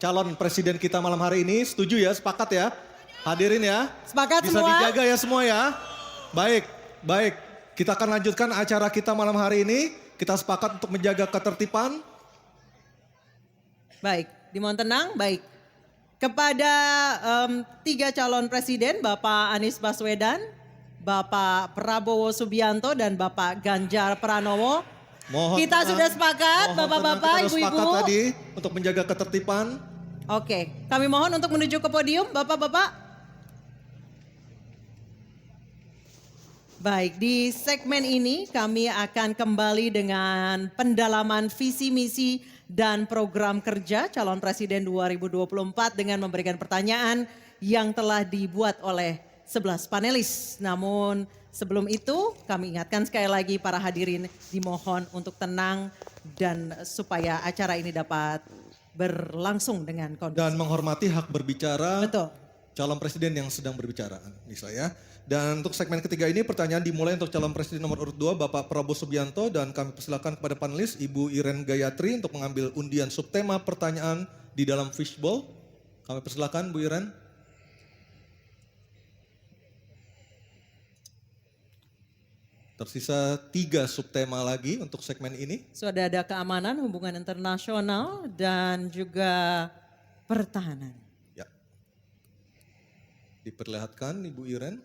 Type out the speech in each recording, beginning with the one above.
calon presiden kita malam hari ini. Setuju ya, sepakat ya? Hadirin ya. Sepakat Bisa semua? dijaga ya semua ya. Baik, baik. Kita akan lanjutkan acara kita malam hari ini. Kita sepakat untuk menjaga ketertiban. Baik, dimohon tenang, baik. Kepada 3 calon presiden, Bapak Anies Baswedan, Bapak Prabowo Subianto, dan Bapak Ganjar Pranowo. Mohon Kita tenang, sudah sepakat, mohon Bapak-Bapak, tenang, kita sudah Ibu-ibu. sepakat tadi untuk menjaga ketertiban. Oke, kami mohon untuk menuju ke podium, Bapak-Bapak. Baik, di segmen ini kami akan kembali dengan pendalaman visi misi dan program kerja calon presiden 2024 dengan memberikan pertanyaan yang telah dibuat oleh 11 panelis. Namun sebelum itu kami ingatkan sekali lagi para hadirin dimohon untuk tenang dan supaya acara ini dapat berlangsung dengan kondusif. Dan menghormati hak berbicara Betul. calon presiden yang sedang berbicara. Bisa ya. Dan untuk segmen ketiga ini pertanyaan dimulai untuk calon presiden nomor urut 2 Bapak Prabowo Subianto. Dan kami persilakan kepada panelis Ibu Iren Gayatri untuk mengambil undian subtema pertanyaan di dalam fishbowl. Kami persilakan Bu Iren. Tersisa 3 subtema lagi untuk segmen ini. Sudah ada keamanan, hubungan internasional, dan juga pertahanan. Ya. Diperlihatkan Ibu Iren.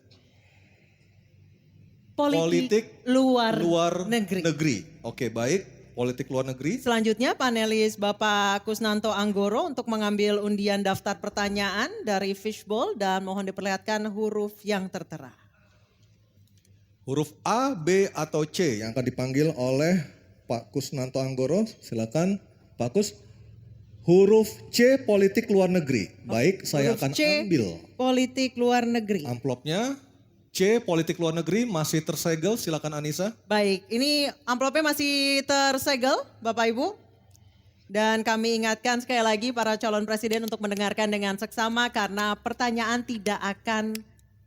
Politik luar negeri. negeri. Oke, baik. Politik luar negeri. Selanjutnya panelis Bapak Kusnanto Anggoro untuk mengambil undian daftar pertanyaan dari fishbowl dan mohon diperlihatkan huruf yang tertera. Huruf A, B, atau C yang akan dipanggil oleh Pak Kusnanto Anggoro. Silakan Pak Kus. Huruf C, politik luar negeri. Baik, saya Huruf akan C, ambil politik luar negeri. amplopnya. C, politik luar negeri masih tersegel. Silakan Anissa. Baik, ini amplopnya masih tersegel Bapak Ibu. Dan kami ingatkan sekali lagi para calon presiden untuk mendengarkan dengan seksama karena pertanyaan tidak akan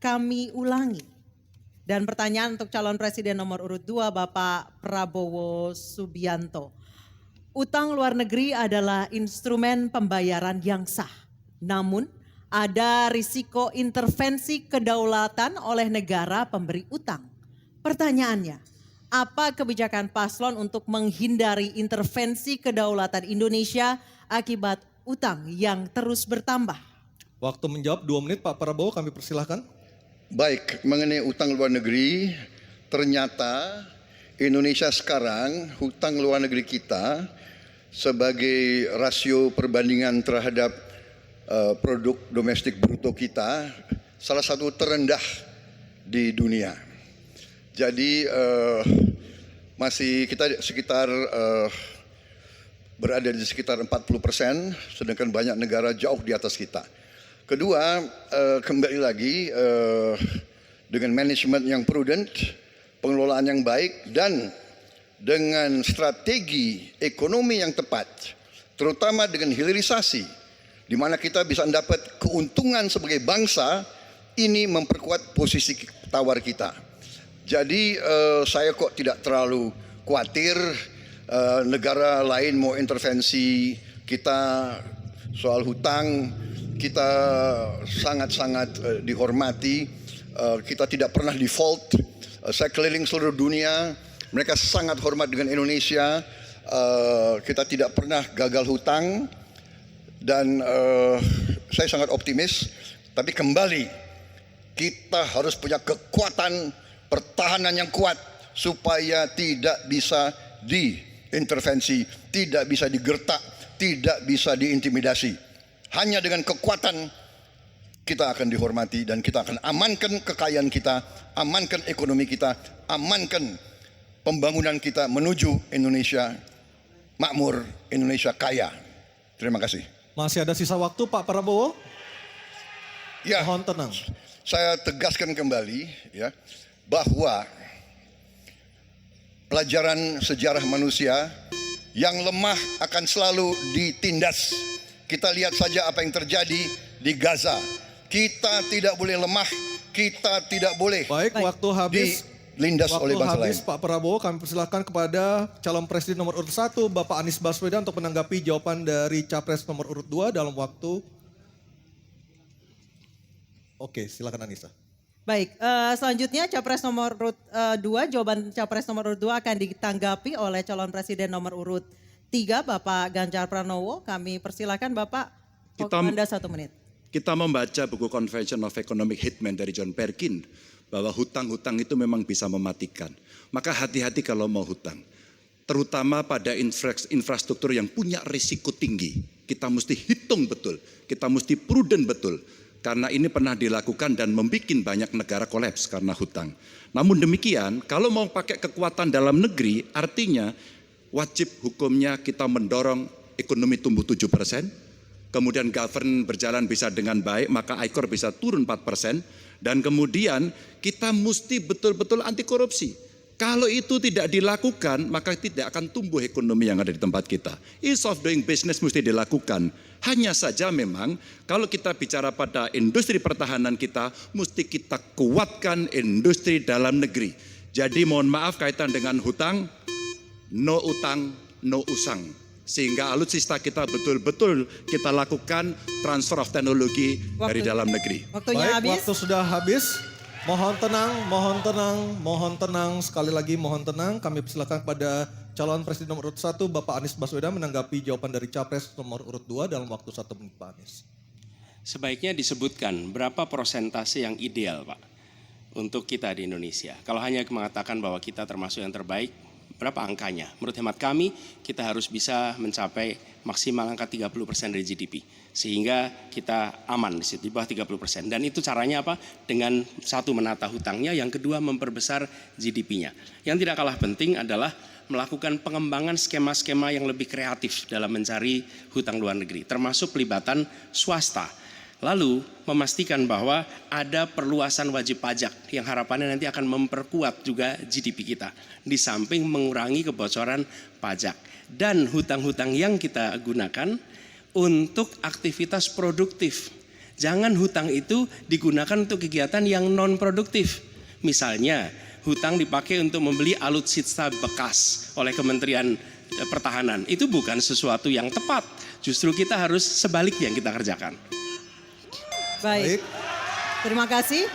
kami ulangi. Dan pertanyaan untuk calon presiden nomor urut 2 Bapak Prabowo Subianto. Utang luar negeri adalah instrumen pembayaran yang sah. Namun ada risiko intervensi kedaulatan oleh negara pemberi utang. Pertanyaannya, apa kebijakan paslon untuk menghindari intervensi kedaulatan Indonesia akibat utang yang terus bertambah? Waktu menjawab 2 menit Pak Prabowo, kami persilahkan. Baik, mengenai utang luar negeri, ternyata Indonesia sekarang hutang luar negeri kita sebagai rasio perbandingan terhadap produk domestik bruto kita salah satu terendah di dunia. Jadi masih kita sekitar berada di sekitar 40%, sedangkan banyak negara jauh di atas kita. Kedua, kembali lagi dengan manajemen yang prudent, pengelolaan yang baik, dan dengan strategi ekonomi yang tepat, terutama dengan hilirisasi, di mana kita bisa mendapat keuntungan sebagai bangsa, ini memperkuat posisi tawar kita. Jadi saya kok tidak terlalu khawatir negara lain mau intervensi kita soal hutang. Kita sangat-sangat dihormati, kita tidak pernah default. Saya keliling seluruh dunia, mereka sangat hormat dengan Indonesia. Kita tidak pernah gagal hutang dan saya sangat optimis. Tapi kembali, kita harus punya kekuatan pertahanan yang kuat supaya tidak bisa diintervensi, tidak bisa digertak, tidak bisa diintimidasi. Hanya dengan kekuatan kita akan dihormati dan kita akan amankan kekayaan kita, amankan ekonomi kita, amankan pembangunan kita menuju Indonesia makmur, Indonesia kaya. Terima kasih. Masih ada sisa waktu Pak Prabowo? Ya, Mohon tenang. saya tegaskan kembali ya bahwa pelajaran sejarah manusia yang lemah akan selalu ditindas. Kita lihat saja apa yang terjadi di Gaza. Kita tidak boleh lemah, kita tidak boleh Baik, waktu habis. dilindas oleh Waktu bangsa lain. habis Pak Prabowo, kami persilakan kepada calon presiden nomor urut 1 Bapak Anies Baswedan untuk menanggapi jawaban dari capres nomor urut 2 dalam waktu. Oke, silakan Anissa. Baik, selanjutnya capres nomor urut 2, jawaban capres nomor urut 2 akan ditanggapi oleh calon presiden nomor urut 3 Bapak Ganjar Pranowo. Kami persilakan Bapak, Anda 1 menit. Kita membaca buku Convention of Economic Hitman dari John Perkin bahwa hutang-hutang itu memang bisa mematikan. Maka hati-hati kalau mau hutang. Terutama pada infrastruktur yang punya risiko tinggi. Kita mesti hitung betul, kita mesti prudent betul. Karena ini pernah dilakukan dan membuat banyak negara kolaps karena hutang. Namun demikian, kalau mau pakai kekuatan dalam negeri, artinya wajib hukumnya kita mendorong ekonomi tumbuh 7%. Kemudian govern berjalan bisa dengan baik, maka ICOR bisa turun 4%. Dan kemudian kita mesti betul-betul anti korupsi. Kalau itu tidak dilakukan, maka tidak akan tumbuh ekonomi yang ada di tempat kita. Ease of doing business mesti dilakukan. Hanya saja memang kalau kita bicara pada industri pertahanan kita, mesti kita kuatkan industri dalam negeri. Jadi mohon maaf kaitan dengan hutang, no utang, no usang. Sehingga alutsista kita betul-betul kita lakukan transfer of teknologi dari dalam negeri. Waktunya Baik, habis. waktu sudah habis. Mohon tenang, mohon tenang, mohon tenang. Sekali lagi mohon tenang. Kami persilakan kepada calon presiden nomor urut 1 Bapak Anies Baswedan menanggapi jawaban dari capres nomor urut 2 dalam waktu 1 menit Pak Anies. Sebaiknya disebutkan berapa persentase yang ideal Pak untuk kita di Indonesia. Kalau hanya mengatakan bahwa kita termasuk yang terbaik, berapa angkanya? Menurut hemat kami, kita harus bisa mencapai maksimal angka 30% dari GDP. Sehingga kita aman di situ, di bawah 30%. Dan itu caranya apa? Dengan satu menata hutangnya, yang kedua memperbesar GDP-nya. Yang tidak kalah penting adalah melakukan pengembangan skema-skema yang lebih kreatif dalam mencari hutang luar negeri. Termasuk pelibatan swasta. Lalu memastikan bahwa ada perluasan wajib pajak yang harapannya nanti akan memperkuat juga GDP kita. Di samping mengurangi kebocoran pajak. Dan hutang-hutang yang kita gunakan untuk aktivitas produktif. Jangan hutang itu digunakan untuk kegiatan yang non produktif. Misalnya hutang dipakai untuk membeli alutsista bekas oleh Kementerian Pertahanan. Itu bukan sesuatu yang tepat. Justru kita harus sebaliknya yang kita kerjakan. Baik. Terima kasih.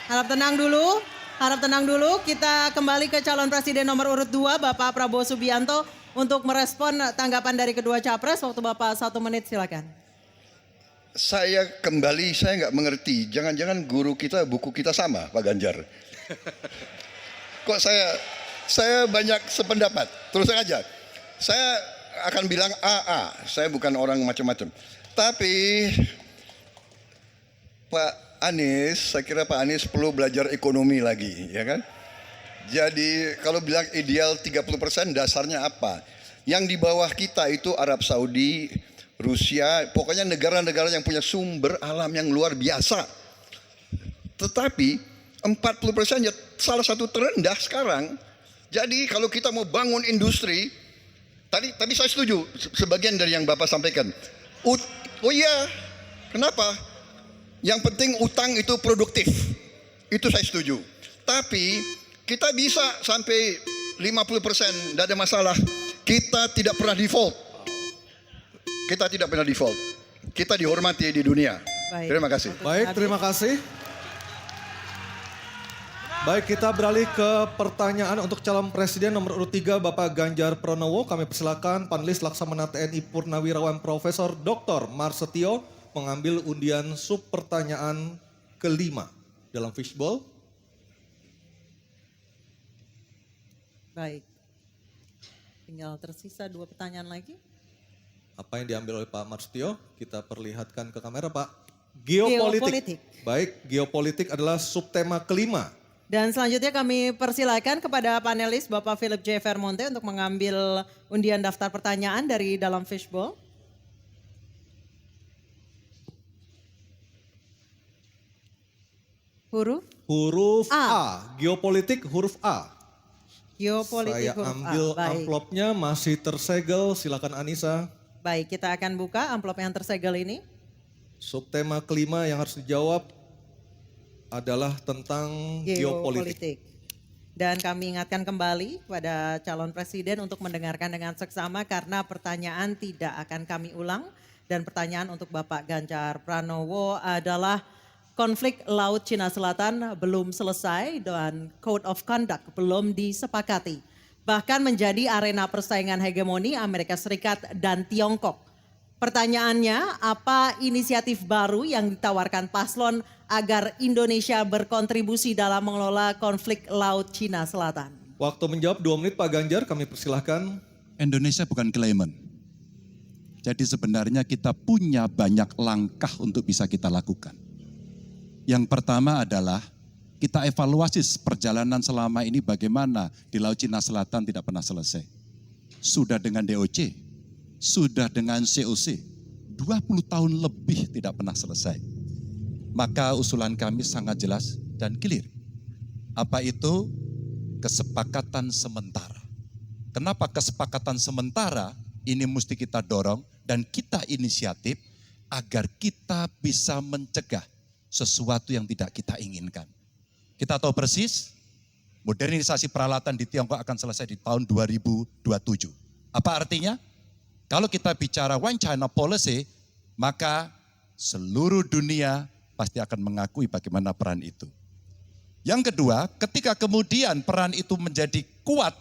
Harap tenang dulu. Harap tenang dulu. Kita kembali ke calon presiden nomor urut 2 Bapak Prabowo Subianto untuk merespon tanggapan dari kedua capres. Waktu Bapak 1 menit silakan. Saya nggak mengerti. Jangan-jangan guru kita, buku kita sama, Pak Ganjar. Kok saya banyak sependapat. Terus aja. Saya akan bilang AA. Saya bukan orang macam-macam. Tapi Pak Anies, saya kira Pak Anies perlu belajar ekonomi lagi, ya kan? Jadi kalau bilang ideal 30%, dasarnya apa? Yang di bawah kita itu Arab Saudi, Rusia, pokoknya negara-negara yang punya sumber alam yang luar biasa. Tetapi 40% ya salah satu terendah sekarang. Jadi kalau kita mau bangun industri, tadi saya setuju sebagian dari yang Bapak sampaikan. Oh iya, kenapa? Yang penting utang itu produktif. Itu saya setuju. Tapi kita bisa sampai 50%, tidak ada masalah. Kita tidak pernah default. Kita tidak pernah default. Kita dihormati di dunia. Baik. Terima kasih. Baik, terima kasih. Baik, kita beralih ke pertanyaan untuk calon presiden nomor urut 3 Bapak Ganjar Pranowo. Kami persilakan panelis Laksamana TNI Purnawirawan Profesor Dr. Marsetio mengambil undian sub pertanyaan kelima dalam fishbowl. Baik. Tinggal tersisa 2 pertanyaan lagi. Apa yang diambil oleh Pak Marsetio? Kita perlihatkan ke kamera Pak. Geopolitik. Baik, geopolitik adalah subtema kelima. Dan selanjutnya kami persilakan kepada panelis Bapak Philip J. Vermonte untuk mengambil undian daftar pertanyaan dari dalam fishbowl. Huruf A. Geopolitik huruf A. Geopolitik Saya huruf ambil A. Baik. amplopnya masih tersegel. Silakan Anissa. Baik, kita akan buka amplop yang tersegel ini. Subtema kelima yang harus dijawab adalah tentang geopolitik. Dan kami ingatkan kembali pada calon presiden untuk mendengarkan dengan seksama karena pertanyaan tidak akan kami ulang. Dan pertanyaan untuk Bapak Ganjar Pranowo adalah konflik Laut Cina Selatan belum selesai dan Code of Conduct belum disepakati. Bahkan menjadi arena persaingan hegemoni Amerika Serikat dan Tiongkok. Pertanyaannya, apa inisiatif baru yang ditawarkan paslon agar Indonesia berkontribusi dalam mengelola konflik Laut Cina Selatan? Waktu menjawab 2 menit Pak Ganjar, kami persilahkan. Indonesia bukan claimant. Jadi sebenarnya kita punya banyak langkah untuk bisa kita lakukan. Yang pertama adalah kita evaluasi perjalanan selama ini bagaimana di Laut Cina Selatan tidak pernah selesai. Sudah dengan DOC, sudah dengan COC, 20 tahun lebih tidak pernah selesai. Maka usulan kami sangat jelas dan clear. Apa itu? Kesepakatan sementara. Kenapa kesepakatan sementara ini mesti kita dorong dan kita inisiatif agar kita bisa mencegah sesuatu yang tidak kita inginkan. Kita tahu persis modernisasi peralatan di Tiongkok akan selesai di tahun 2027. Apa artinya? Kalau kita bicara One China Policy, maka seluruh dunia pasti akan mengakui bagaimana peran itu. Yang kedua, ketika kemudian peran itu menjadi kuat,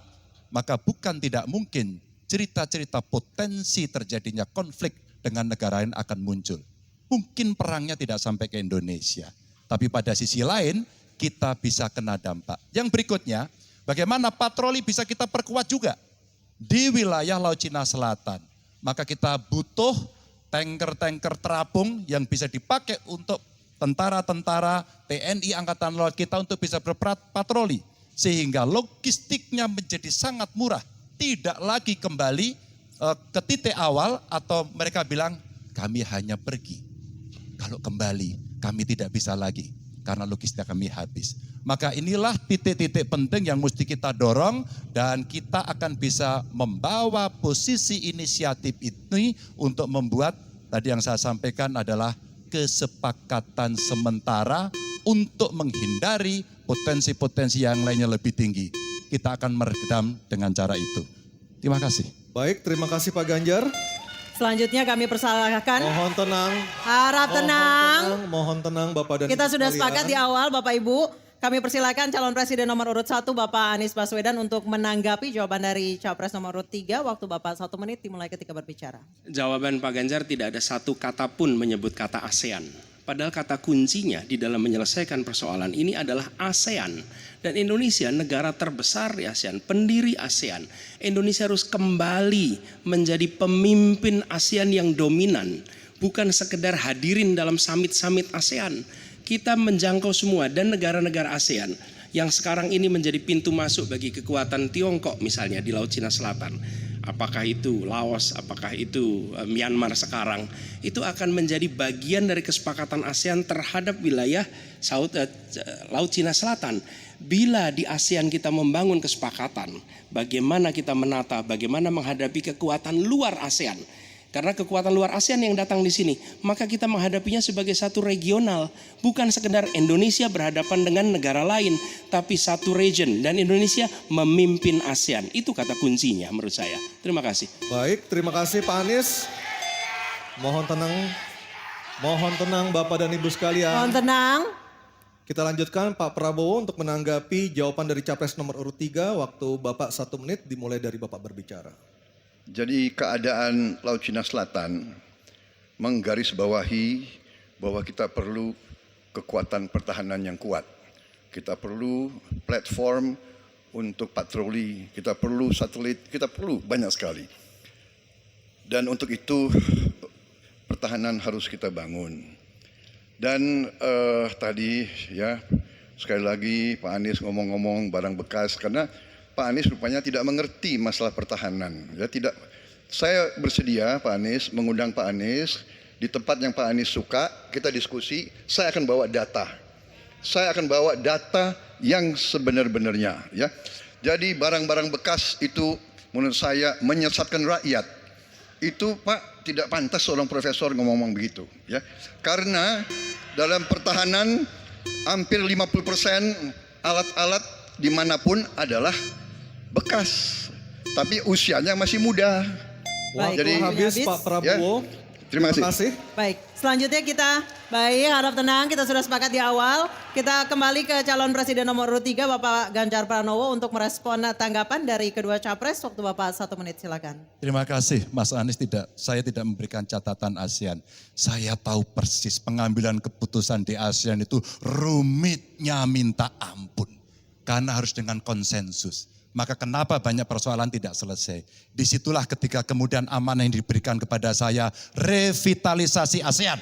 maka bukan tidak mungkin cerita-cerita potensi terjadinya konflik dengan negara lain akan muncul. Mungkin perangnya tidak sampai ke Indonesia, tapi pada sisi lain kita bisa kena dampak. Yang berikutnya, bagaimana patroli bisa kita perkuat juga di wilayah Laut Cina Selatan. Maka kita butuh tanker-tanker terapung yang bisa dipakai untuk tentara-tentara TNI Angkatan Laut kita untuk bisa berpatroli. Sehingga logistiknya menjadi sangat murah. Tidak lagi kembali ke titik awal atau mereka bilang kami hanya pergi. Kalau kembali kami tidak bisa lagi karena logistik kami habis. Maka inilah titik-titik penting yang mesti kita dorong dan kita akan bisa membawa posisi inisiatif ini untuk membuat tadi yang saya sampaikan adalah kesepakatan sementara untuk menghindari potensi-potensi yang lainnya lebih tinggi. Kita akan meredam dengan cara itu. Terima kasih. Baik, terima kasih Pak Ganjar. Selanjutnya kami persilahkan. Mohon tenang. Harap tenang. Mohon tenang Bapak dan Kita Ibu sudah sekalian. sepakat di awal Bapak Ibu. Kami persilakan calon presiden nomor urut 1 Bapak Anies Baswedan untuk menanggapi jawaban dari capres nomor urut 3. Waktu Bapak 1 menit dimulai ketika berbicara. Jawaban Pak Ganjar tidak ada satu kata pun menyebut kata ASEAN. Padahal kata kuncinya di dalam menyelesaikan persoalan ini adalah ASEAN. Dan Indonesia negara terbesar di ASEAN, pendiri ASEAN. Indonesia harus kembali menjadi pemimpin ASEAN yang dominan. Bukan sekedar hadirin dalam summit-summit ASEAN. Kita menjangkau semua dan negara-negara ASEAN yang sekarang ini menjadi pintu masuk bagi kekuatan Tiongkok misalnya di Laut Cina Selatan. Apakah itu Laos, apakah itu Myanmar sekarang, itu akan menjadi bagian dari kesepakatan ASEAN terhadap wilayah Laut Cina Selatan. Bila di ASEAN kita membangun kesepakatan, bagaimana kita menata, bagaimana menghadapi kekuatan luar ASEAN. Karena kekuatan luar ASEAN yang datang di sini, maka kita menghadapinya sebagai satu regional. Bukan sekedar Indonesia berhadapan dengan negara lain, tapi satu region. Dan Indonesia memimpin ASEAN. Itu kata kuncinya menurut saya. Terima kasih. Baik, terima kasih Pak Anies. Mohon tenang. Mohon tenang Bapak dan Ibu sekalian. Mohon tenang. Kita lanjutkan Pak Prabowo untuk menanggapi jawaban dari capres nomor urut 3. Waktu Bapak 1 menit dimulai dari Bapak berbicara. Jadi keadaan Laut Cina Selatan menggarisbawahi bahwa kita perlu kekuatan pertahanan yang kuat. Kita perlu platform untuk patroli, kita perlu satelit, kita perlu banyak sekali. Dan untuk itu pertahanan harus kita bangun. Dan tadi ya sekali lagi Pak Anies ngomong-ngomong barang bekas karena Pak Anies rupanya tidak mengerti masalah pertahanan. Ya, tidak. Saya bersedia Pak Anies mengundang Pak Anies di tempat yang Pak Anies suka, kita diskusi. Saya akan bawa data. Saya akan bawa data yang sebenar-benarnya. Ya. Jadi barang-barang bekas itu menurut saya menyesatkan rakyat. Itu Pak tidak pantas seorang profesor ngomong begitu. Ya. Karena dalam pertahanan hampir 50% alat-alat dimanapun adalah bekas, tapi usianya masih muda. Baik, Jadi habis habis. Pak Prabowo. Terima kasih. Baik, selanjutnya kita harap tenang, kita sudah sepakat di awal. Kita kembali ke calon presiden nomor urut 3 Bapak Ganjar Pranowo untuk merespon tanggapan dari kedua capres. Waktu Bapak 1 menit, silakan. Terima kasih Mas Anies, saya tidak memberikan catatan ASEAN. Saya tahu persis pengambilan keputusan di ASEAN itu rumitnya minta ampun. Karena harus dengan konsensus. Maka kenapa banyak persoalan tidak selesai. Disitulah ketika kemudian amanah yang diberikan kepada saya, revitalisasi ASEAN.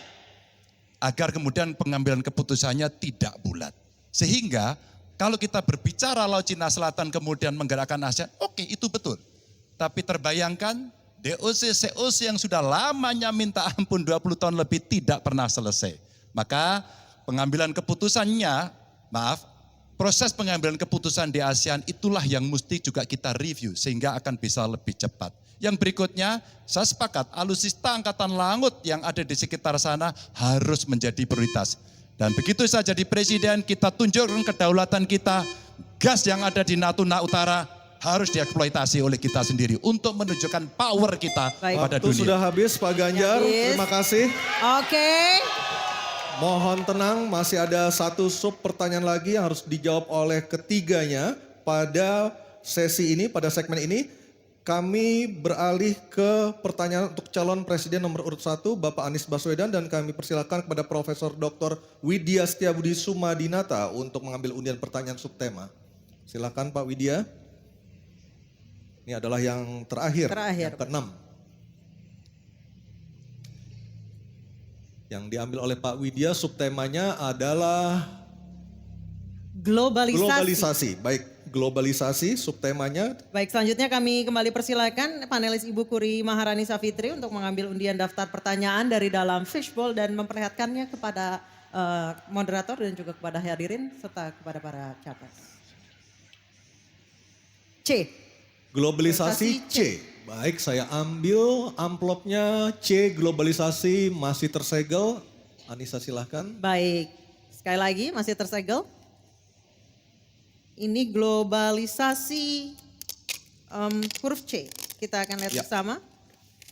Agar kemudian pengambilan keputusannya tidak bulat. Sehingga kalau kita berbicara Laut Cina Selatan kemudian menggerakkan ASEAN, oke, itu betul. Tapi terbayangkan DOC, COC yang sudah lamanya minta ampun 20 tahun lebih tidak pernah selesai. Maka pengambilan keputusannya, proses pengambilan keputusan di ASEAN itulah yang mesti juga kita review sehingga akan bisa lebih cepat. Yang berikutnya, saya sepakat alutsista angkatan laut yang ada di sekitar sana harus menjadi prioritas. Dan begitu saya jadi presiden, kita tunjukkan kedaulatan kita, gas yang ada di Natuna Utara harus dieksploitasi oleh kita sendiri untuk menunjukkan power kita pada Waktu dunia. sudah habis Pak Ganjar, Habis. terima kasih. Oke. Mohon tenang, masih ada satu sub pertanyaan lagi yang harus dijawab oleh ketiganya pada sesi ini, pada segmen ini. Kami beralih ke pertanyaan untuk calon presiden nomor urut 1, Bapak Anies Baswedan, dan kami persilakan kepada Profesor Dr. Widya Setiabudi Sumadinata untuk mengambil undian pertanyaan subtema. Silakan Pak Widya. Ini adalah yang terakhir. Yang ke-6. Yang diambil oleh Pak Widya, subtemanya adalah globalisasi. Baik, globalisasi subtemanya. Baik, selanjutnya kami kembali persilakan panelis Ibu Kuri Maharani Savitri untuk mengambil undian daftar pertanyaan dari dalam fishbowl dan memperlihatkannya kepada moderator dan juga kepada hadirin serta kepada para capres. C. Globalisasi C. Baik, saya ambil amplopnya C, globalisasi masih tersegel. Anissa silahkan. Baik, sekali lagi masih tersegel. Ini globalisasi huruf C. Kita akan lihat bersama.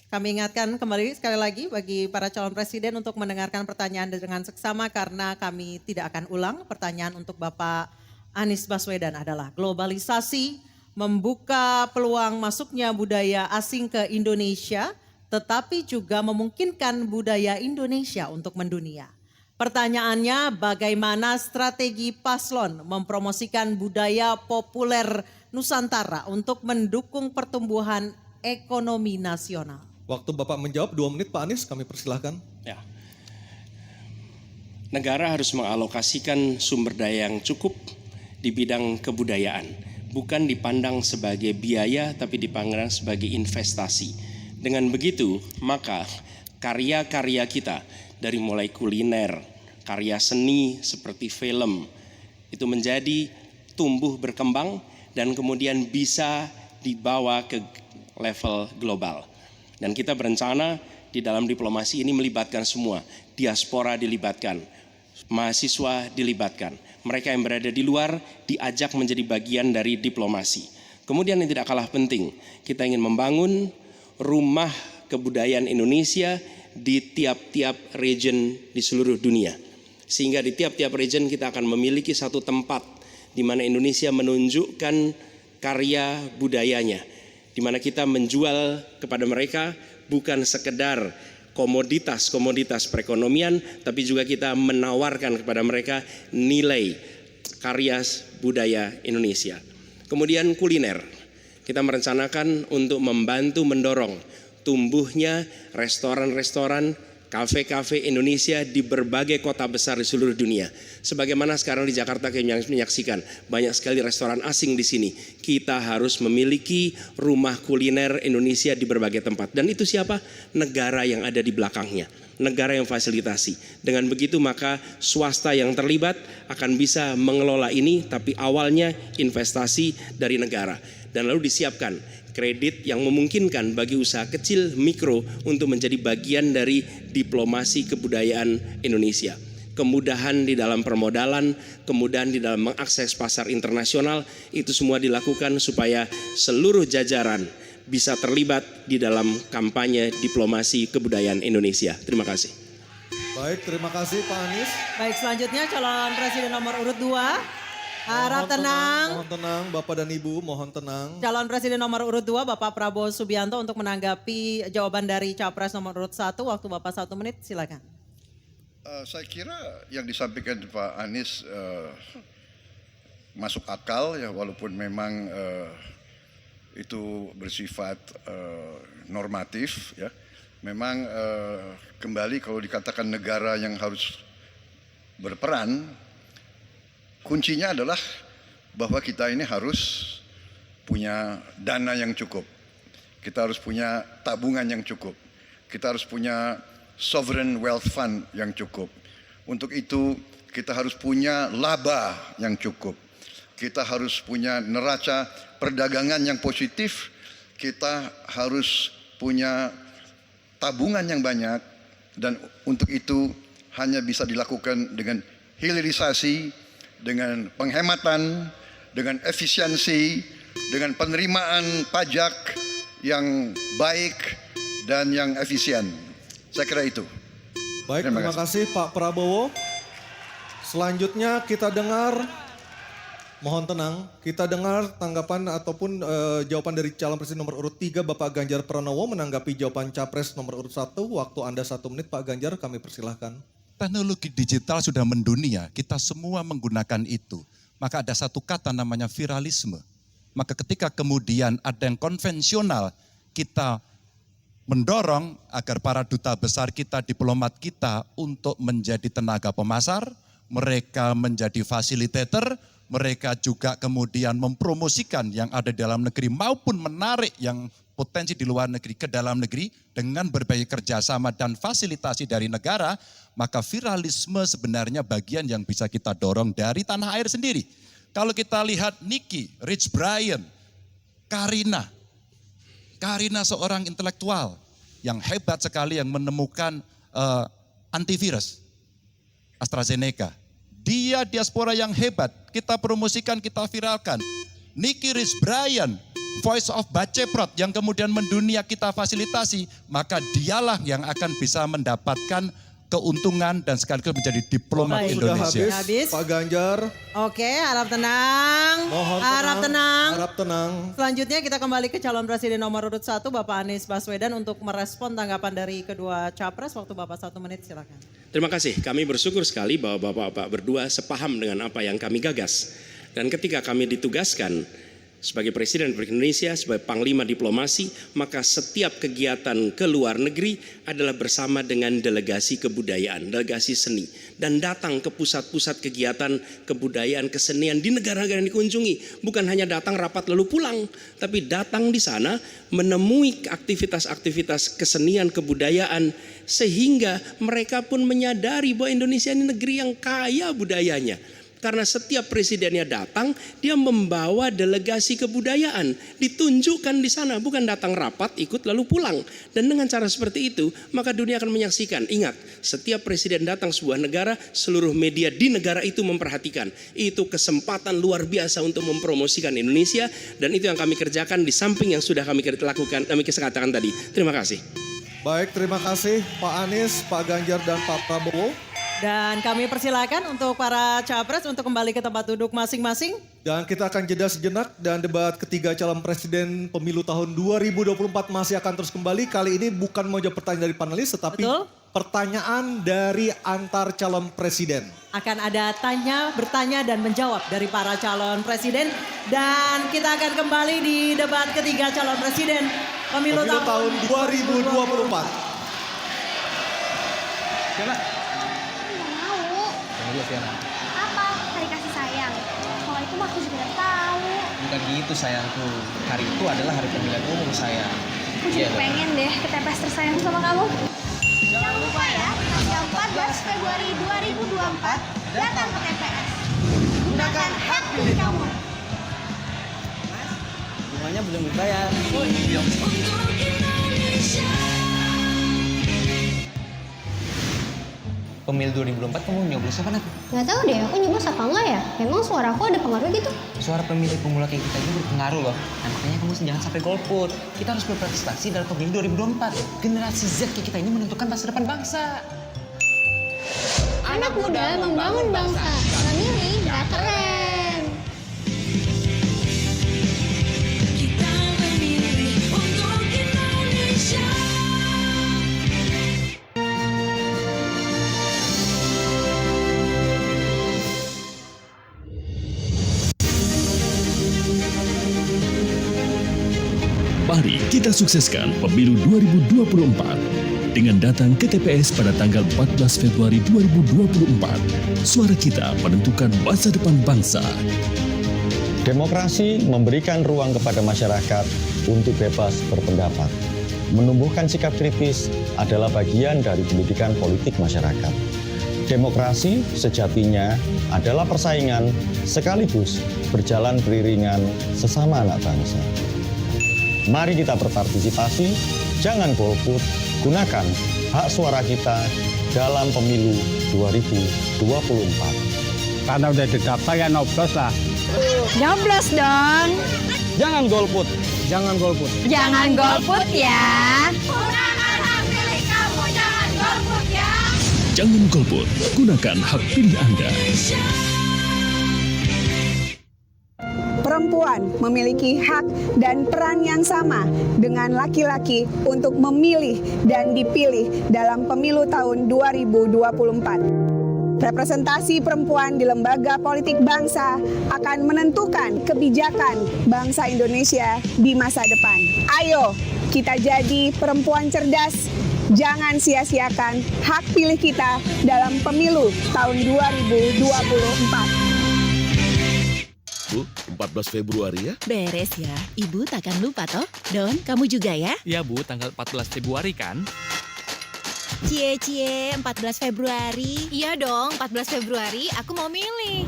Kami ingatkan kembali sekali lagi bagi para calon presiden untuk mendengarkan pertanyaan dengan seksama karena kami tidak akan ulang. Pertanyaan untuk Bapak Anies Baswedan adalah globalisasi membuka peluang masuknya budaya asing ke Indonesia, tetapi juga memungkinkan budaya Indonesia untuk mendunia. Pertanyaannya, bagaimana strategi paslon mempromosikan budaya populer Nusantara untuk mendukung pertumbuhan ekonomi nasional? Waktu Bapak menjawab 2 menit Pak Anies, kami persilahkan. Ya. Negara harus mengalokasikan sumber daya yang cukup di bidang kebudayaan. Bukan dipandang sebagai biaya tapi dipandang sebagai investasi. Dengan begitu maka karya-karya kita dari mulai kuliner, karya seni seperti film itu menjadi tumbuh berkembang dan kemudian bisa dibawa ke level global. Dan kita berencana di dalam diplomasi ini melibatkan semua, diaspora dilibatkan, mahasiswa dilibatkan. Mereka yang berada di luar diajak menjadi bagian dari diplomasi. Kemudian yang tidak kalah penting, kita ingin membangun rumah kebudayaan Indonesia di tiap-tiap region di seluruh dunia. Sehingga di tiap-tiap region kita akan memiliki satu tempat di mana Indonesia menunjukkan karya budayanya. Di mana kita menjual kepada mereka bukan sekedar komoditas perekonomian, tapi juga kita menawarkan kepada mereka nilai karya budaya Indonesia. Kemudian kuliner, kita merencanakan untuk membantu mendorong tumbuhnya restoran-restoran, kafe-kafe Indonesia di berbagai kota besar di seluruh dunia. Sebagaimana sekarang di Jakarta kami menyaksikan banyak sekali restoran asing di sini. Kita harus memiliki rumah kuliner Indonesia di berbagai tempat. Dan itu siapa? Negara yang ada di belakangnya. Negara yang fasilitasi. Dengan begitu maka swasta yang terlibat akan bisa mengelola ini, tapi awalnya investasi dari negara. Dan lalu disiapkan kredit yang memungkinkan bagi usaha kecil mikro untuk menjadi bagian dari diplomasi kebudayaan Indonesia. kemudahan di dalam permodalan, kemudahan di dalam mengakses pasar internasional, itu semua dilakukan supaya seluruh jajaran bisa terlibat di dalam kampanye diplomasi kebudayaan Indonesia. Terima kasih. Baik, terima kasih Pak Anies. Baik, selanjutnya calon presiden nomor urut 2. Harap tenang. Mohon tenang, Bapak dan Ibu, mohon tenang. Calon presiden nomor urut 2 Bapak Prabowo Subianto untuk menanggapi jawaban dari capres nomor urut 1. Waktu Bapak 1 menit, silakan. Saya kira yang disampaikan Pak Anies masuk akal ya, walaupun memang itu bersifat normatif ya. Memang kembali kalau dikatakan negara yang harus berperan, kuncinya adalah bahwa kita ini harus punya dana yang cukup. Kita harus punya tabungan yang cukup. Kita harus punya sovereign wealth fund yang cukup. Untuk itu kita harus punya laba yang cukup. Kita harus punya neraca perdagangan yang positif. Kita harus punya tabungan yang banyak. Dan untuk itu hanya bisa dilakukan dengan hilirisasi, dengan penghematan, dengan efisiensi, dengan penerimaan pajak yang baik dan yang efisien. Saya kira itu. Baik, terima kasih Pak Prabowo. Selanjutnya kita dengar, mohon tenang, kita dengar tanggapan ataupun jawaban dari calon presiden nomor urut 3 Bapak Ganjar Pranowo menanggapi jawaban capres nomor urut 1. Waktu Anda 1 menit Pak Ganjar, kami persilahkan. Teknologi digital sudah mendunia, kita semua menggunakan itu. Maka ada satu kata namanya viralisme. Maka ketika kemudian ada yang konvensional, kita mendorong agar para duta besar kita, diplomat kita untuk menjadi tenaga pemasar, mereka menjadi fasilitator, mereka juga kemudian mempromosikan yang ada di dalam negeri maupun menarik yang potensi di luar negeri ke dalam negeri dengan berbagai kerjasama dan fasilitasi dari negara, maka viralisme sebenarnya bagian yang bisa kita dorong dari tanah air sendiri. Kalau kita lihat Nicky, Rich Brian, Karina seorang intelektual yang hebat sekali yang menemukan antivirus AstraZeneca. Dia diaspora yang hebat, kita promosikan, kita viralkan. Nicky Rich Brian, Voice of Baceprot yang kemudian mendunia kita fasilitasi, maka dialah yang akan bisa mendapatkan keuntungan dan sekaligus menjadi diplomat Baik. Sudah Indonesia. habis, Pak Ganjar. Oke, harap tenang. Mohon Harap tenang. Harap tenang. Selanjutnya kita kembali ke calon presiden nomor urut 1 Bapak Anies Baswedan untuk merespon tanggapan dari kedua capres. Waktu Bapak 1 menit, silakan. Terima kasih, kami bersyukur sekali bahwa Bapak-Bapak berdua sepaham dengan apa yang kami gagas. Dan ketika kami ditugaskan sebagai Presiden Republik Indonesia, sebagai Panglima Diplomasi, maka setiap kegiatan ke luar negeri adalah bersama dengan delegasi kebudayaan, delegasi seni. Dan datang ke pusat-pusat kegiatan kebudayaan, kesenian di negara-negara yang dikunjungi. Bukan hanya datang rapat lalu pulang, tapi datang di sana menemui aktivitas-aktivitas kesenian, kebudayaan, sehingga mereka pun menyadari bahwa Indonesia ini negeri yang kaya budayanya. Karena setiap presidennya datang, dia membawa delegasi kebudayaan, ditunjukkan di sana, bukan datang rapat, ikut lalu pulang. Dan dengan cara seperti itu, maka dunia akan menyaksikan. Ingat, setiap presiden datang sebuah negara, seluruh media di negara itu memperhatikan. Itu kesempatan luar biasa untuk mempromosikan Indonesia, dan itu yang kami kerjakan di samping yang sudah kami lakukan, kami katakan tadi. Terima kasih. Baik, terima kasih Pak Anies, Pak Ganjar, dan Pak Prabowo. Dan kami persilakan untuk para capres untuk kembali ke tempat duduk masing-masing. Dan kita akan jeda sejenak dan debat ketiga calon presiden pemilu tahun 2024 masih akan terus kembali. Kali ini bukan mau jawab pertanyaan dari panelis, tetapi Betul. pertanyaan dari antar calon presiden. Akan ada bertanya dan menjawab dari para calon presiden. Dan kita akan kembali di debat ketiga calon presiden pemilu tahun 2024. Apa? Hari kasih sayang. Kalau itu mah aku juga udah tahu. Bukan gitu sayangku. Hari itu adalah hari pemilihan umum sayang. Aku juga pengen deh ke TPS tersayang sama kamu. Jangan lupa ya, tanggal 14 Februari 2024 datang ke TPS. Gunakan hak pilih kamu. Bunganya belum dibayar. Pemilu 2024 kamu nyoblos apa Nat? Gak tahu deh, aku nyoblos apa enggak ya? Emang suara aku ada pengaruh gitu? Suara pemilih pemula kayak kita itu berpengaruh loh. Nah, makanya kamu jangan sampai golput. Kita harus berprestasi dalam pemilu 2024. Generasi Z kayak kita ini menentukan masa depan bangsa. Anak muda membangun bangsa. Memilih gak keren. Kita memilih untuk Indonesia. Mari kita sukseskan pemilu 2024 dengan datang ke TPS pada tanggal 14 Februari 2024. Suara kita menentukan masa depan bangsa. Demokrasi memberikan ruang kepada masyarakat untuk bebas berpendapat. Menumbuhkan sikap kritis adalah bagian dari pendidikan politik masyarakat. Demokrasi sejatinya adalah persaingan sekaligus berjalan beriringan sesama anak bangsa. Mari kita berpartisipasi, jangan golput, gunakan hak suara kita dalam pemilu 2024. Karena udah didaftar ya nyoblos lah. Nyoblos dong. Jangan golput, jangan golput. Jangan golput ya. Gunakan hak pilih kamu, jangan golput ya. Jangan golput, gunakan hak pilih Anda. Perempuan memiliki hak dan peran yang sama dengan laki-laki untuk memilih dan dipilih dalam pemilu tahun 2024. Representasi perempuan di lembaga politik bangsa akan menentukan kebijakan bangsa Indonesia di masa depan. Ayo, kita jadi perempuan cerdas. Jangan sia-siakan hak pilih kita dalam pemilu tahun 2024. Bu, 14 Februari ya? Beres ya, Ibu takkan lupa toh. Don, kamu juga ya? Iya Bu, tanggal 14 Februari kan? Cie, 14 Februari. Iya dong, 14 Februari aku mau milih.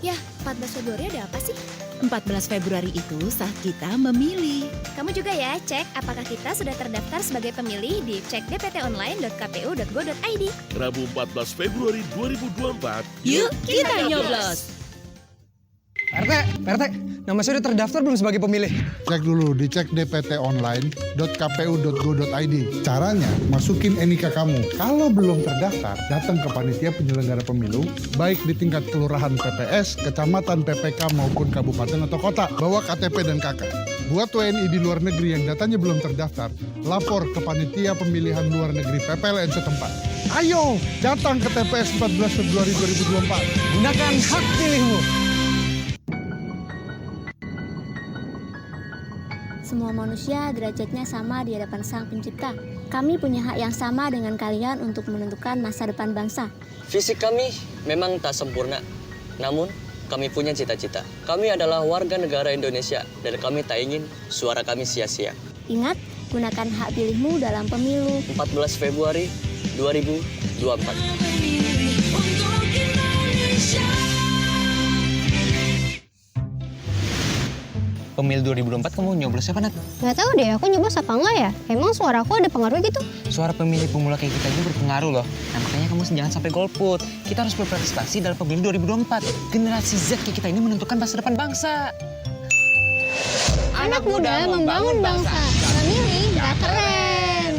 Ya, 14 Februari ada apa sih? 14 Februari itu saat kita memilih. Kamu juga ya cek apakah kita sudah terdaftar sebagai pemilih di cekdptonline.kpu.go.id. Rabu 14 Februari 2024. Yuk, kita nyoblos. PRT, nama saya udah terdaftar belum sebagai pemilih? Cek dulu di cekdptonline.kpu.go.id. Caranya, masukin NIK kamu. Kalau belum terdaftar, datang ke panitia penyelenggara pemilu, baik di tingkat kelurahan PPS, kecamatan PPK maupun kabupaten atau kota. Bawa KTP dan KK. Buat WNI di luar negeri yang datanya belum terdaftar, lapor ke panitia pemilihan luar negeri PPLN setempat. Ayo, datang ke TPS 14 Februari 2024. Gunakan hak pilihmu. Semua manusia derajatnya sama di hadapan Sang Pencipta. Kami punya hak yang sama dengan kalian untuk menentukan masa depan bangsa. Fisik kami memang tak sempurna, namun kami punya cita-cita. Kami adalah warga negara Indonesia dan kami tak ingin suara kami sia-sia. Ingat, gunakan hak pilihmu dalam pemilu 14 Februari 2024. Pemilu 2024 kamu nyoblos apa Nat? Gak tahu deh, aku nyoblos apa enggak ya? Emang suara aku ada pengaruh gitu? Suara pemilih pemula kayak kita itu berpengaruh loh. Nah, makanya kamu jangan sampai golput. Kita harus berprestasi dalam pemilu 2024. Generasi Z kayak kita ini menentukan masa depan bangsa. Anak muda membangun bangsa. Memilih gak keren.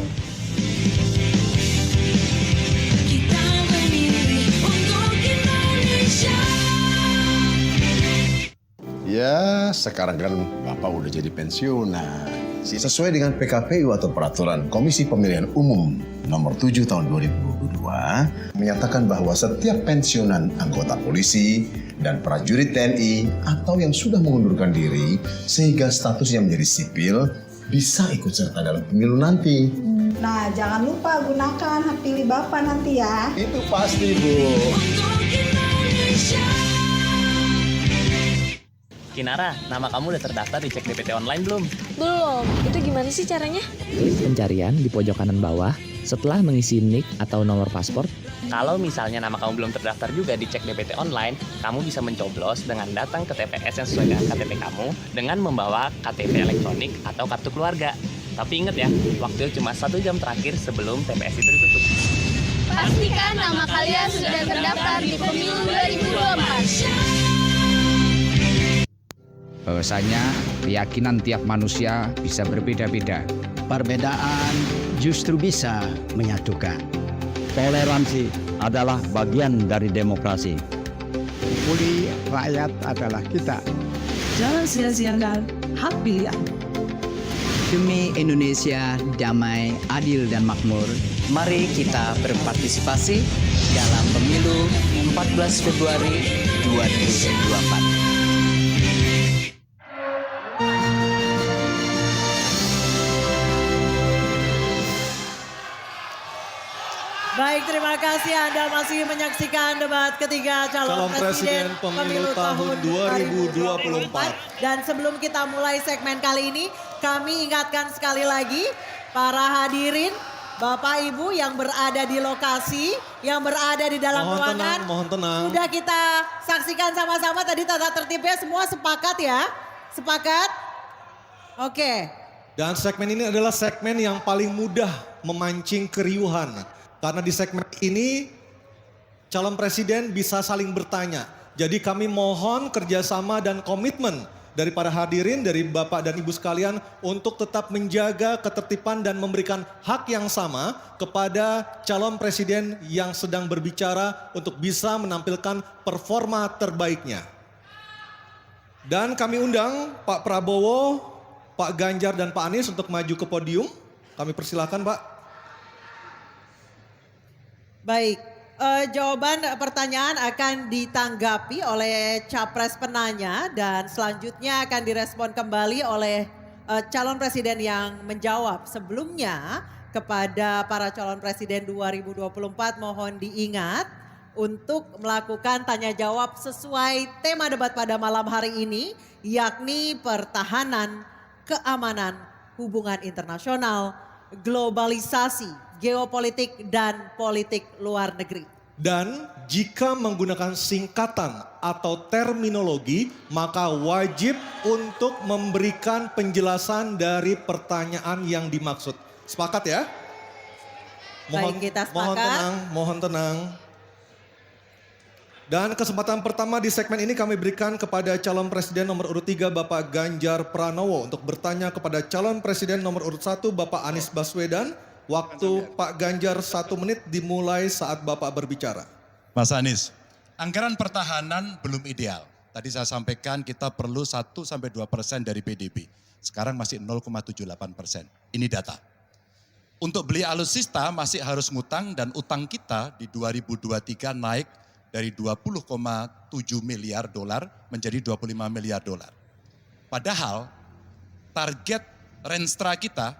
Kita memilih untuk Indonesia. Ya, sekarang kan Bapak udah jadi pensiunan. Sesuai dengan PKPU atau Peraturan Komisi Pemilihan Umum Nomor 7 Tahun 2022 menyatakan bahwa setiap pensiunan anggota polisi dan prajurit TNI atau yang sudah mengundurkan diri sehingga statusnya menjadi sipil bisa ikut serta dalam pemilu nanti. Nah, jangan lupa gunakan hak pilih Bapak nanti ya. Itu pasti, Bu. Kinara, nama kamu udah terdaftar di Cek DPT Online belum? Belum. Itu gimana sih caranya? Klik pencarian di pojok kanan bawah setelah mengisi NIK atau nomor paspor. Kalau misalnya nama kamu belum terdaftar juga di Cek DPT Online, kamu bisa mencoblos dengan datang ke TPS yang sesuai dengan KTP kamu dengan membawa KTP elektronik atau kartu keluarga. Tapi ingat ya, waktu cuma 1 jam terakhir sebelum TPS itu ditutup. Pastikan nama kalian sudah terdaftar di Pemilu 2024. Bahwasanya keyakinan tiap manusia bisa berbeda-beda. Perbedaan justru bisa menyatukan. Toleransi adalah bagian dari demokrasi. Pulih rakyat adalah kita. Jangan sia-siakan hak pilihan. Demi Indonesia damai, adil, dan makmur, mari kita berpartisipasi dalam Pemilu 14 Februari 2024. Baik, terima kasih Anda masih menyaksikan debat ketiga calon presiden pemilu tahun 2024. Dan sebelum kita mulai segmen kali ini, kami ingatkan sekali lagi para hadirin, Bapak Ibu yang berada di lokasi, yang berada di dalam ruangan. Mohon tenang. Sudah kita saksikan sama-sama tadi tata tertibnya, semua sepakat ya? Sepakat? Oke. Dan segmen ini adalah segmen yang paling mudah memancing keriuhan. Karena di segmen ini calon presiden bisa saling bertanya. Jadi kami mohon kerjasama dan komitmen dari para hadirin, dari Bapak dan Ibu sekalian untuk tetap menjaga ketertiban dan memberikan hak yang sama kepada calon presiden yang sedang berbicara untuk bisa menampilkan performa terbaiknya. Dan kami undang Pak Prabowo, Pak Ganjar dan Pak Anies untuk maju ke podium. Kami persilakan Pak. Baik, jawaban pertanyaan akan ditanggapi oleh capres penanya dan selanjutnya akan direspon kembali oleh calon presiden yang menjawab. Sebelumnya kepada para calon presiden 2024 mohon diingat untuk melakukan tanya jawab sesuai tema debat pada malam hari ini, yakni pertahanan, keamanan, hubungan internasional, globalisasi, geopolitik, dan politik luar negeri. Dan jika menggunakan singkatan atau terminologi, maka wajib untuk memberikan penjelasan dari pertanyaan yang dimaksud. Sepakat ya? Baik, kita sepakat. Mohon tenang. Dan kesempatan pertama di segmen ini kami berikan kepada calon presiden nomor urut 3 Bapak Ganjar Pranowo untuk bertanya kepada calon presiden nomor urut 1 Bapak Anies Baswedan. Waktu Pak Ganjar 1 menit dimulai saat Bapak berbicara. Mas Anies, anggaran pertahanan belum ideal. Tadi saya sampaikan kita perlu 1-2% dari PDB. Sekarang masih 0,78%. Ini data. Untuk beli alutsista masih harus ngutang dan utang kita di 2023 naik dari 20,7 miliar dolar menjadi 25 miliar dolar. Padahal target Renstra kita,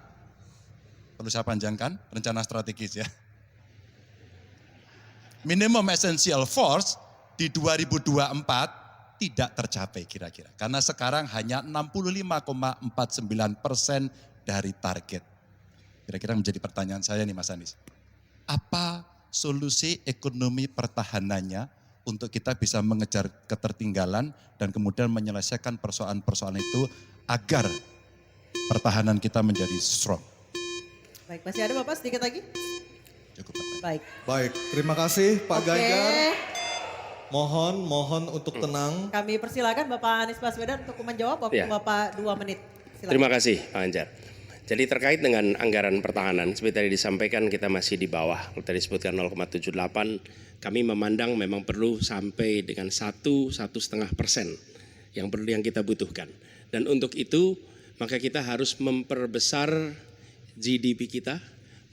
perlu saya panjangkan, rencana strategis ya. Minimum essential force di 2024 tidak tercapai kira-kira. Karena sekarang hanya 65,49% dari target. Kira-kira menjadi pertanyaan saya nih Mas Anies. Apa solusi ekonomi pertahanannya untuk kita bisa mengejar ketertinggalan dan kemudian menyelesaikan persoalan-persoalan itu agar pertahanan kita menjadi strong? Baik, masih ada Bapak sedikit lagi? Cukup Pak. Baik, terima kasih Pak Ganjar. Mohon untuk tenang. Kami persilakan Bapak Anies Baswedan untuk menjawab waktu Bapak 2 menit. Silakan. Terima kasih Pak Ganjar. Jadi terkait dengan anggaran pertahanan, seperti tadi disampaikan kita masih di bawah. Kalau tadi disebutkan 0,78, kami memandang memang perlu sampai dengan 1-1,5% yang kita butuhkan. Dan untuk itu maka kita harus memperbesar GDP kita,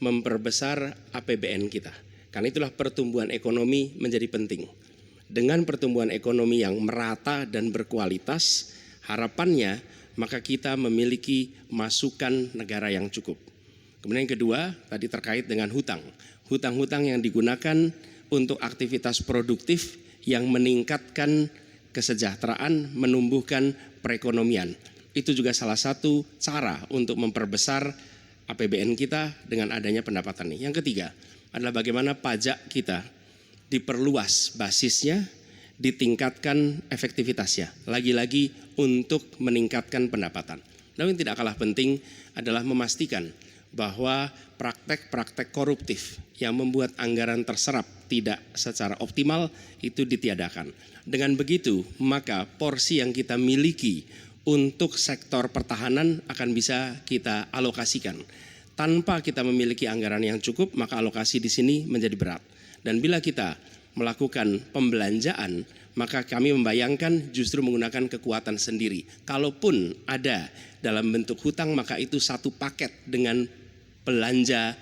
memperbesar APBN kita. Karena itulah pertumbuhan ekonomi menjadi penting. Dengan pertumbuhan ekonomi yang merata dan berkualitas, harapannya maka kita memiliki masukan negara yang cukup. Kemudian yang kedua, tadi terkait dengan hutang. Hutang-hutang yang digunakan untuk aktivitas produktif yang meningkatkan kesejahteraan, menumbuhkan perekonomian. Itu juga salah satu cara untuk memperbesar APBN kita dengan adanya pendapatan ini. Yang ketiga adalah bagaimana pajak kita diperluas basisnya, ditingkatkan efektivitasnya. Lagi-lagi untuk meningkatkan pendapatan. Namun yang tidak kalah penting adalah memastikan bahwa praktek-praktek koruptif yang membuat anggaran terserap tidak secara optimal itu ditiadakan. Dengan begitu, maka porsi yang kita miliki untuk sektor pertahanan akan bisa kita alokasikan. Tanpa kita memiliki anggaran yang cukup, maka alokasi di sini menjadi berat. Dan bila kita melakukan pembelanjaan, maka kami membayangkan justru menggunakan kekuatan sendiri. Kalaupun ada dalam bentuk hutang, maka itu satu paket dengan belanja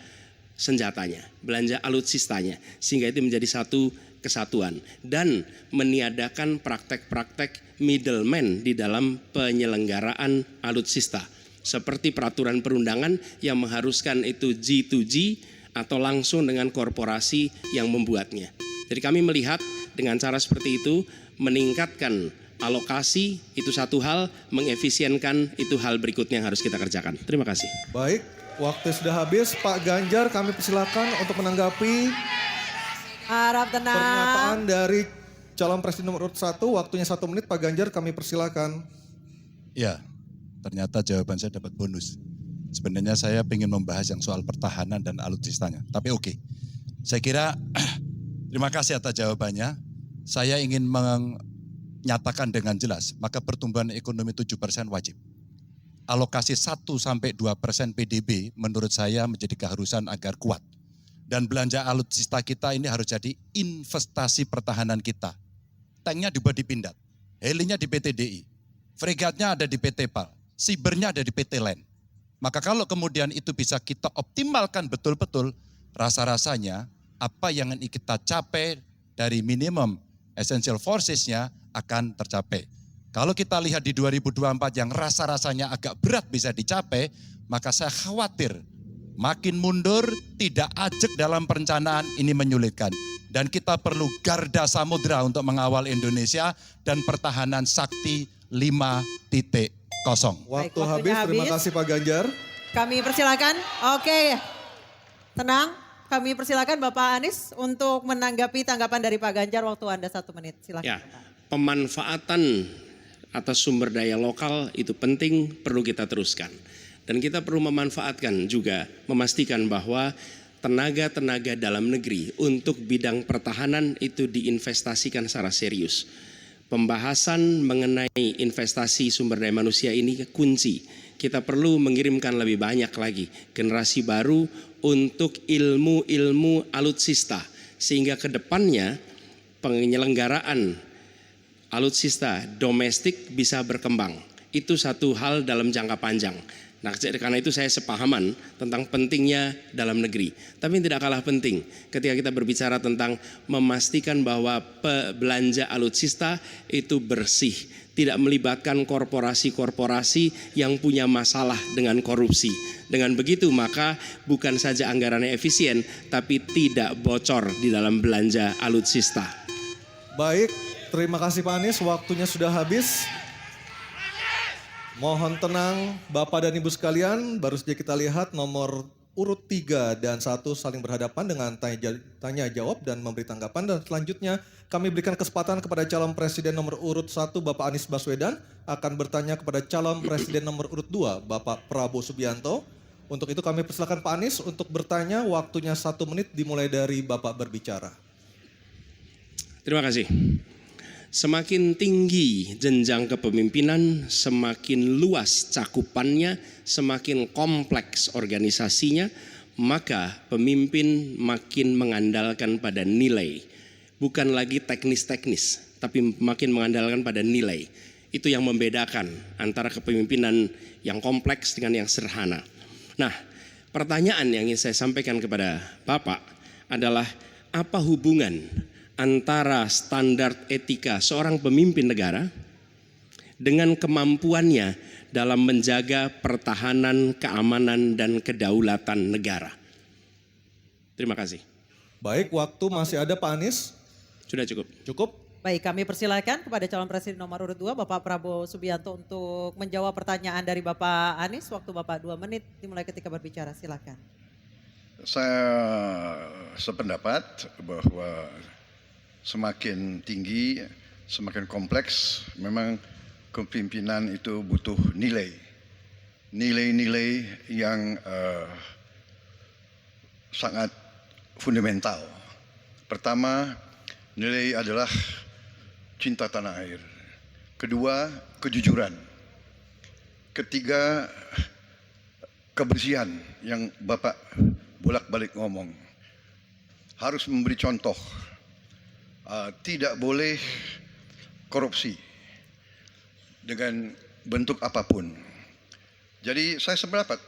senjatanya, belanja alutsistanya, sehingga itu menjadi satu kesatuan dan meniadakan praktek-praktek middleman di dalam penyelenggaraan alutsista seperti peraturan perundangan yang mengharuskan itu G2G atau langsung dengan korporasi yang membuatnya. Jadi kami melihat dengan cara seperti itu meningkatkan alokasi itu satu hal, mengefisienkan itu hal berikutnya yang harus kita kerjakan. Terima kasih. Baik, waktu sudah habis. Pak Ganjar, kami persilakan untuk menanggapi harap tenang. Pernyataan dari calon presiden nomor urut 1, waktunya 1 menit. Pak Ganjar, kami persilakan. Ya, ternyata jawaban saya dapat bonus. Sebenarnya saya ingin membahas yang soal pertahanan dan alutsistanya. Tapi oke, saya kira terima kasih atas jawabannya. Saya ingin menyatakan dengan jelas, maka pertumbuhan ekonomi 7% wajib. Alokasi 1-2% PDB menurut saya menjadi keharusan agar kuat. Dan belanja alutsista kita ini harus jadi investasi pertahanan kita. Tanknya dibuat di Pindad, helinya di PT DI, fregatnya ada di PT PAL, sibernya ada di PT LEN. Maka kalau kemudian itu bisa kita optimalkan betul-betul, rasa-rasanya apa yang ingin kita capai dari minimum essential forces-nya akan tercapai. Kalau kita lihat di 2024 yang rasa-rasanya agak berat bisa dicapai, maka saya khawatir makin mundur, tidak ajak dalam perencanaan, ini menyulitkan. Dan kita perlu garda samudra untuk mengawal Indonesia dan pertahanan sakti 5.0. Waktu habis, terima kasih Pak Ganjar. Kami persilakan, oke, tenang. Kami persilakan Bapak Anies untuk menanggapi tanggapan dari Pak Ganjar, waktu Anda 1 menit. Silakan. Ya, pemanfaatan atas sumber daya lokal itu penting, perlu kita teruskan. Dan kita perlu memanfaatkan juga, memastikan bahwa tenaga-tenaga dalam negeri untuk bidang pertahanan itu diinvestasikan secara serius. Pembahasan mengenai investasi sumber daya manusia ini kunci. Kita perlu mengirimkan lebih banyak lagi generasi baru untuk ilmu-ilmu alutsista. Sehingga ke depannya penyelenggaraan alutsista domestik bisa berkembang. Itu satu hal dalam jangka panjang. Nah, karena itu saya sepahaman tentang pentingnya dalam negeri. Tapi tidak kalah penting ketika kita berbicara tentang memastikan bahwa belanja alutsista itu bersih, tidak melibatkan korporasi-korporasi yang punya masalah dengan korupsi. Dengan begitu maka bukan saja anggarannya efisien, tapi tidak bocor di dalam belanja alutsista. Baik, terima kasih Pak Anies, waktunya sudah habis. Mohon tenang Bapak dan Ibu sekalian, baru saja kita lihat nomor urut 3 dan 1 saling berhadapan dengan tanya jawab dan memberi tanggapan. Dan selanjutnya kami berikan kesempatan kepada calon presiden nomor urut 1 Bapak Anies Baswedan akan bertanya kepada calon presiden nomor urut 2 Bapak Prabowo Subianto. Untuk itu kami persilakan Pak Anies untuk bertanya, waktunya 1 menit dimulai dari Bapak berbicara. Terima kasih. Semakin tinggi jenjang kepemimpinan, semakin luas cakupannya, semakin kompleks organisasinya, maka pemimpin makin mengandalkan pada nilai. Bukan lagi teknis-teknis, tapi makin mengandalkan pada nilai. Itu yang membedakan antara kepemimpinan yang kompleks dengan yang sederhana. Nah, pertanyaan yang ingin saya sampaikan kepada Bapak adalah apa hubungan antara standar etika seorang pemimpin negara dengan kemampuannya dalam menjaga pertahanan, keamanan, dan kedaulatan negara. Terima kasih. Baik, waktu masih ada Pak Anies. Sudah cukup. Cukup. Baik, kami persilakan kepada calon presiden nomor urut 2 Bapak Prabowo Subianto untuk menjawab pertanyaan dari Bapak Anies. Waktu Bapak 2 menit dimulai ketika berbicara, silakan. Saya sependapat bahwa semakin tinggi, semakin kompleks, memang kepemimpinan itu butuh nilai. Nilai-nilai yang sangat fundamental. Pertama, nilai adalah cinta tanah air. Kedua, kejujuran. Ketiga, kebersihan yang Bapak bolak-balik ngomong. Harus memberi contoh. Tidak boleh korupsi dengan bentuk apapun. Jadi saya sependapat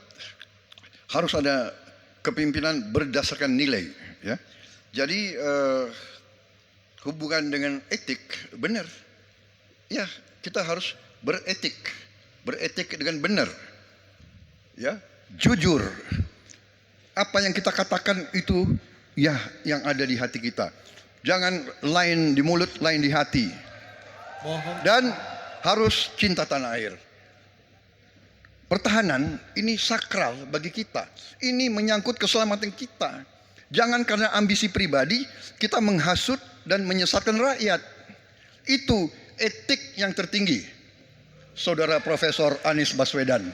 harus ada kepemimpinan berdasarkan nilai. Ya. Jadi hubungan dengan etik benar. Ya, kita harus beretik dengan benar. Ya, jujur. Apa yang kita katakan itu ya yang ada di hati kita. Jangan lain di mulut, lain di hati. Dan harus cinta tanah air. Pertahanan ini sakral bagi kita. Ini menyangkut keselamatan kita. Jangan karena ambisi pribadi kita menghasut dan menyesatkan rakyat. Itu etik yang tertinggi. Saudara Profesor Anies Baswedan.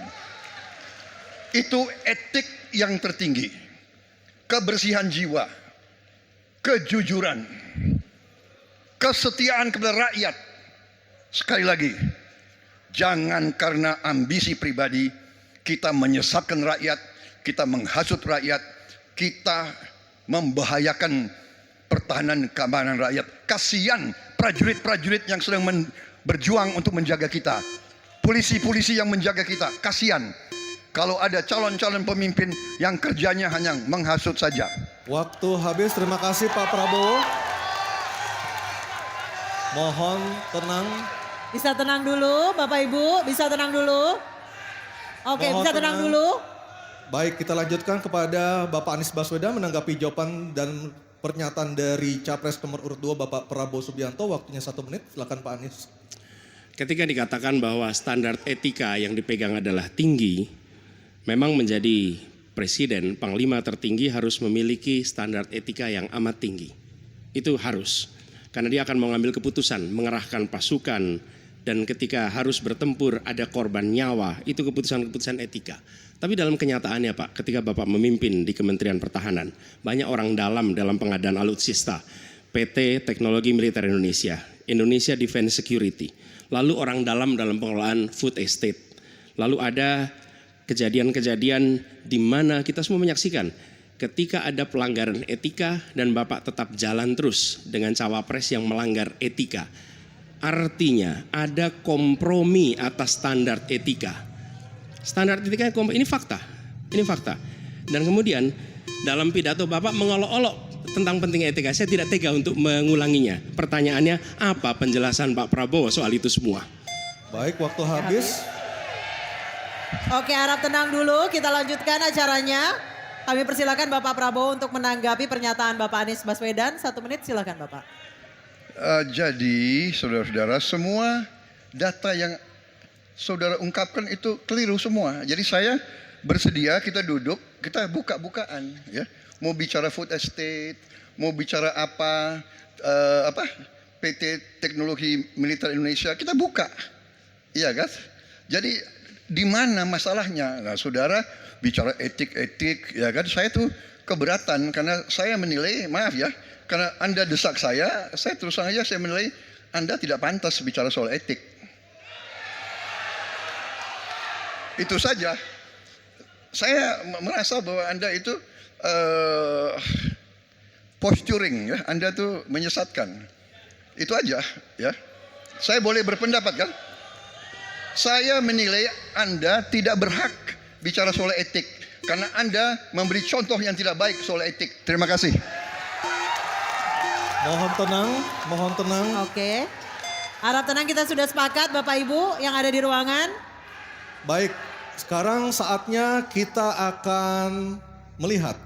Itu etik yang tertinggi. Kebersihan jiwa, kejujuran, kesetiaan kepada rakyat. Sekali lagi, jangan karena ambisi pribadi kita menyesatkan rakyat, kita menghasut rakyat, kita membahayakan pertahanan keamanan rakyat. Kasihan prajurit-prajurit yang sedang berjuang untuk menjaga kita. Polisi-polisi yang menjaga kita, kasihan. Kalau ada calon-calon pemimpin yang kerjanya hanya menghasut saja. Waktu habis, terima kasih Pak Prabowo. Mohon tenang. Bisa tenang dulu Bapak Ibu, bisa tenang dulu. Oke, Mohon bisa tenang dulu. Baik, kita lanjutkan kepada Bapak Anies Baswedan menanggapi jawaban dan pernyataan dari Capres nomor urut 2 Bapak Prabowo Subianto. Waktunya 1 menit, silakan Pak Anies. Ketika dikatakan bahwa standar etika yang dipegang adalah tinggi, memang menjadi presiden, panglima tertinggi harus memiliki standar etika yang amat tinggi. Itu harus. Karena dia akan mengambil keputusan, mengerahkan pasukan, dan ketika harus bertempur ada korban nyawa, itu keputusan-keputusan etika. Tapi dalam kenyataannya Pak, ketika Bapak memimpin di Kementerian Pertahanan, banyak orang dalam pengadaan alutsista, PT Teknologi Militer Indonesia, Indonesia Defense Security, lalu orang dalam pengelolaan food estate, lalu ada kejadian-kejadian di mana kita semua menyaksikan ketika ada pelanggaran etika dan Bapak tetap jalan terus dengan cawapres yang melanggar etika. Artinya ada kompromi atas standar etika. Standar etika ini fakta. Ini fakta. Dan kemudian dalam pidato Bapak mengolok-olok tentang pentingnya etika. Saya tidak tega untuk mengulanginya. Pertanyaannya, apa penjelasan Pak Prabowo soal itu semua? Baik, waktu habis. Oke, harap tenang dulu, kita lanjutkan acaranya. Kami persilakan Bapak Prabowo untuk menanggapi pernyataan Bapak Anies Baswedan. 1 menit, silakan Bapak. Jadi saudara-saudara, semua data yang saudara ungkapkan itu keliru semua. Jadi saya bersedia kita duduk, kita buka-bukaan, ya. Mau bicara food estate, mau bicara apa PT Teknologi Militer Indonesia, kita buka, iya kan? Jadi di mana masalahnya? Nah, saudara bicara etik, ya kan? Saya tuh keberatan karena saya menilai, maaf ya, karena Anda desak saya terus terang aja saya menilai Anda tidak pantas bicara soal etik. Itu saja. Saya merasa bahwa Anda itu posturing, ya. Anda tuh menyesatkan. Itu aja, ya. Saya boleh berpendapat kan? Saya menilai Anda tidak berhak bicara soal etik karena Anda memberi contoh yang tidak baik soal etik. Terima kasih. Mohon tenang, mohon tenang. Oke. Harap tenang, kita sudah sepakat Bapak Ibu yang ada di ruangan. Baik, sekarang saatnya kita akan melihat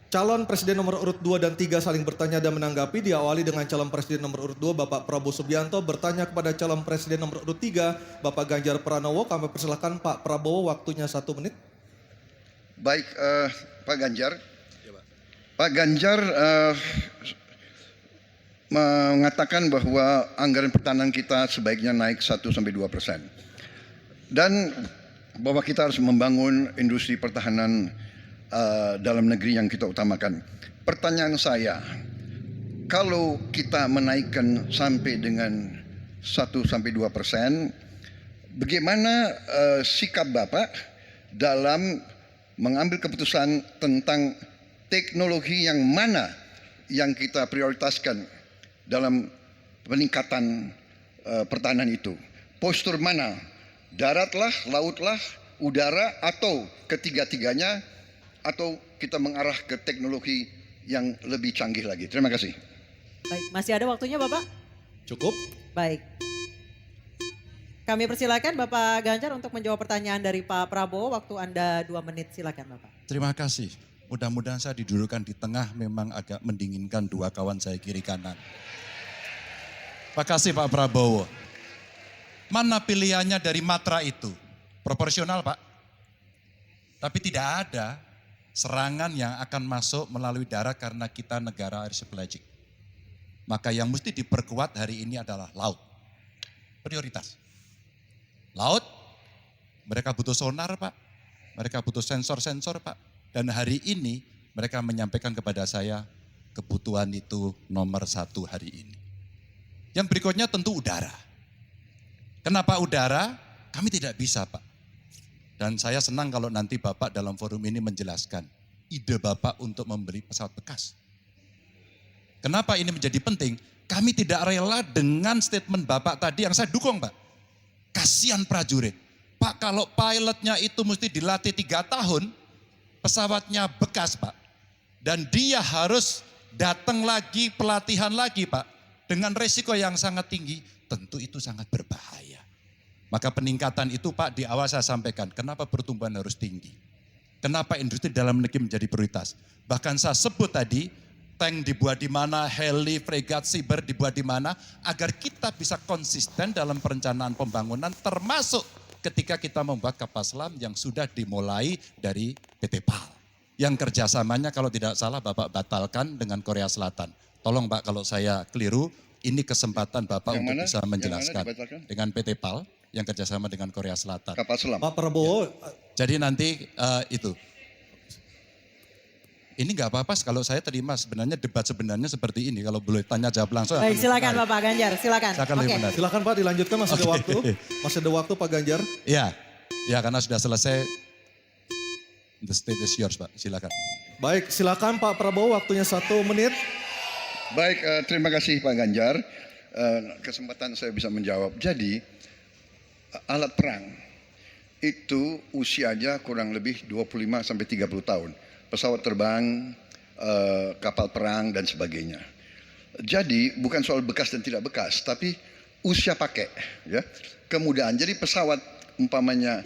calon presiden nomor urut 2 dan 3 saling bertanya dan menanggapi. Diawali dengan calon presiden nomor urut 2 Bapak Prabowo Subianto bertanya kepada calon presiden nomor urut 3 Bapak Ganjar Pranowo. Kami persilakan Pak Prabowo, waktunya 1 menit. Baik, Pak Ganjar. Pak Ganjar mengatakan bahwa anggaran pertahanan kita sebaiknya naik 1-2%. Dan bahwa kita harus membangun industri pertahanan dalam negeri yang kita utamakan. Pertanyaan saya, kalau kita menaikkan sampai dengan 1-2%, bagaimana sikap Bapak dalam mengambil keputusan tentang teknologi yang mana yang kita prioritaskan dalam peningkatan pertahanan itu? Postur mana? Daratlah, lautlah, udara, atau ketiga-tiganya, atau kita mengarah ke teknologi yang lebih canggih lagi? Terima kasih. Baik, masih ada waktunya Bapak? Cukup. Baik. Kami persilakan Bapak Ganjar untuk menjawab pertanyaan dari Pak Prabowo. Waktu Anda 2 menit, silakan Bapak. Terima kasih. Mudah-mudahan saya didudukkan di tengah, memang agak mendinginkan dua kawan saya kiri kanan. Terima kasih Pak Prabowo. Mana pilihannya dari matra itu? Proporsional Pak. Tapi tidak ada serangan yang akan masuk melalui darat karena kita negara archipelagic. Maka yang mesti diperkuat hari ini adalah laut. Prioritas. Laut, mereka butuh sonar Pak. Mereka butuh sensor-sensor Pak. Dan hari ini mereka menyampaikan kepada saya kebutuhan itu nomor 1 hari ini. Yang berikutnya tentu udara. Kenapa udara? Kami tidak bisa Pak. Dan saya senang kalau nanti Bapak dalam forum ini menjelaskan ide Bapak untuk membeli pesawat bekas. Kenapa ini menjadi penting? Kami tidak rela dengan statement Bapak tadi yang saya dukung Pak. Kasihan prajurit. Pak, kalau pilotnya itu mesti dilatih 3 tahun, pesawatnya bekas Pak. Dan dia harus datang lagi, pelatihan lagi Pak. Dengan resiko yang sangat tinggi, tentu itu sangat berbahaya. Maka peningkatan itu Pak di awal saya sampaikan, kenapa pertumbuhan harus tinggi? Kenapa industri dalam negeri menjadi prioritas? Bahkan saya sebut tadi, tank dibuat di mana, heli, fregat, cyber dibuat di mana, agar kita bisa konsisten dalam perencanaan pembangunan, termasuk ketika kita membuat kapal selam yang sudah dimulai dari PT PAL. Yang kerjasamanya kalau tidak salah Bapak batalkan dengan Korea Selatan. Tolong Pak kalau saya keliru, ini kesempatan Bapak untuk bisa menjelaskan. Dengan PT PAL yang kerjasama dengan Korea Selatan. Kapal selam. Pak Prabowo. Jadi nanti itu. Ini nggak apa-apa kalau saya terima sebenarnya debat sebenarnya seperti ini. Kalau boleh tanya jawab langsung. Baik silakan Bapak Ganjar, silakan. Silakan Pak dilanjutkan, masih ada waktu. Masih ada waktu Pak Ganjar. Iya, ya karena sudah selesai. The stage is yours Pak, silakan. Baik, silakan Pak Prabowo, waktunya 1 menit. Baik, terima kasih Pak Ganjar. Kesempatan saya bisa menjawab. Jadi alat perang itu usianya kurang lebih 25 sampai 30 tahun. Pesawat terbang, kapal perang dan sebagainya. Jadi bukan soal bekas dan tidak bekas, tapi usia pakai, ya, kemudahan. Jadi pesawat umpamanya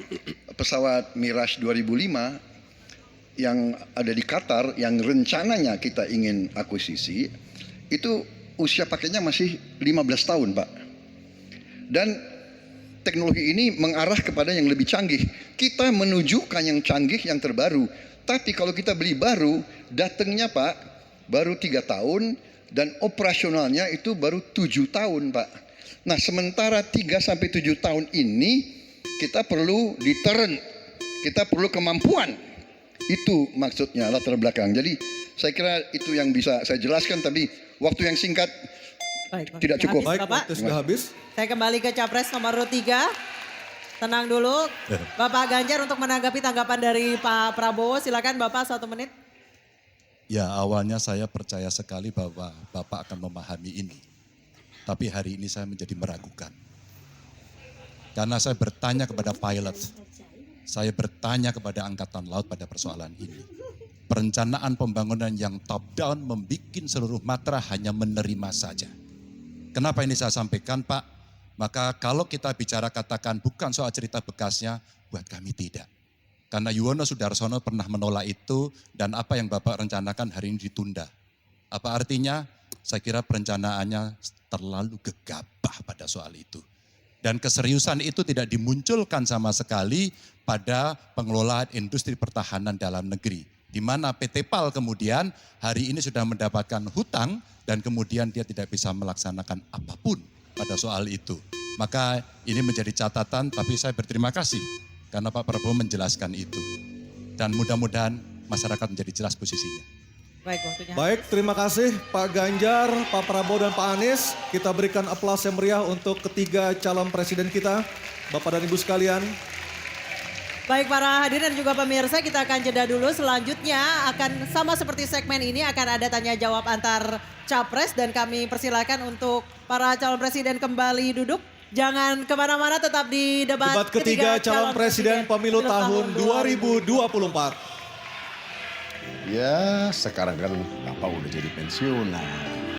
pesawat Mirage 2005 yang ada di Qatar, yang rencananya kita ingin akuisisi, itu usia pakainya masih 15 tahun Pak. Dan teknologi ini mengarah kepada yang lebih canggih. Kita menunjukkan yang canggih, yang terbaru. Tapi kalau kita beli baru, datangnya Pak, baru 3 tahun dan operasionalnya itu baru 7 tahun Pak. Nah sementara 3-7 tahun ini kita perlu deterrent, kita perlu kemampuan. Itu maksudnya latar belakang. Jadi saya kira itu yang bisa saya jelaskan, tapi waktu yang singkat tidak cukup. Baik, waktu sudah habis. Saya kembali ke Capres nomor 3. Tenang dulu, Bapak Ganjar untuk menanggapi tanggapan dari Pak Prabowo. Silakan Bapak 1 menit. Ya awalnya saya percaya sekali bahwa Bapak akan memahami ini. Tapi hari ini saya menjadi meragukan. Karena saya bertanya kepada pilot, saya bertanya kepada Angkatan Laut pada persoalan ini. Perencanaan pembangunan yang top down membuat seluruh matra hanya menerima saja. Kenapa ini saya sampaikan Pak? Maka kalau kita bicara katakan bukan soal cerita bekasnya, buat kami tidak. Karena Yuwono Sudarsono pernah menolak itu dan apa yang Bapak rencanakan hari ini ditunda. Apa artinya? Saya kira perencanaannya terlalu gegabah pada soal itu. Dan keseriusan itu tidak dimunculkan sama sekali pada pengelolaan industri pertahanan dalam negeri. Di mana PT PAL kemudian hari ini sudah mendapatkan hutang dan kemudian dia tidak bisa melaksanakan apapun pada soal itu. Maka ini menjadi catatan, tapi saya berterima kasih karena Pak Prabowo menjelaskan itu. Dan mudah-mudahan masyarakat menjadi jelas posisinya. Baik, waktunya. Baik, terima kasih Pak Ganjar, Pak Prabowo dan Pak Anies. Kita berikan aplaus yang meriah untuk ketiga calon presiden kita, Bapak dan Ibu sekalian. Baik para hadirin dan juga pemirsa, kita akan jeda dulu. Selanjutnya akan sama seperti segmen ini, akan ada tanya jawab antar capres dan kami persilakan untuk para calon presiden kembali duduk. Jangan kemana-mana, tetap di debat Ketiga calon presiden pemilu tahun 2024. Ya sekarang kan Bapak udah jadi pensiunan.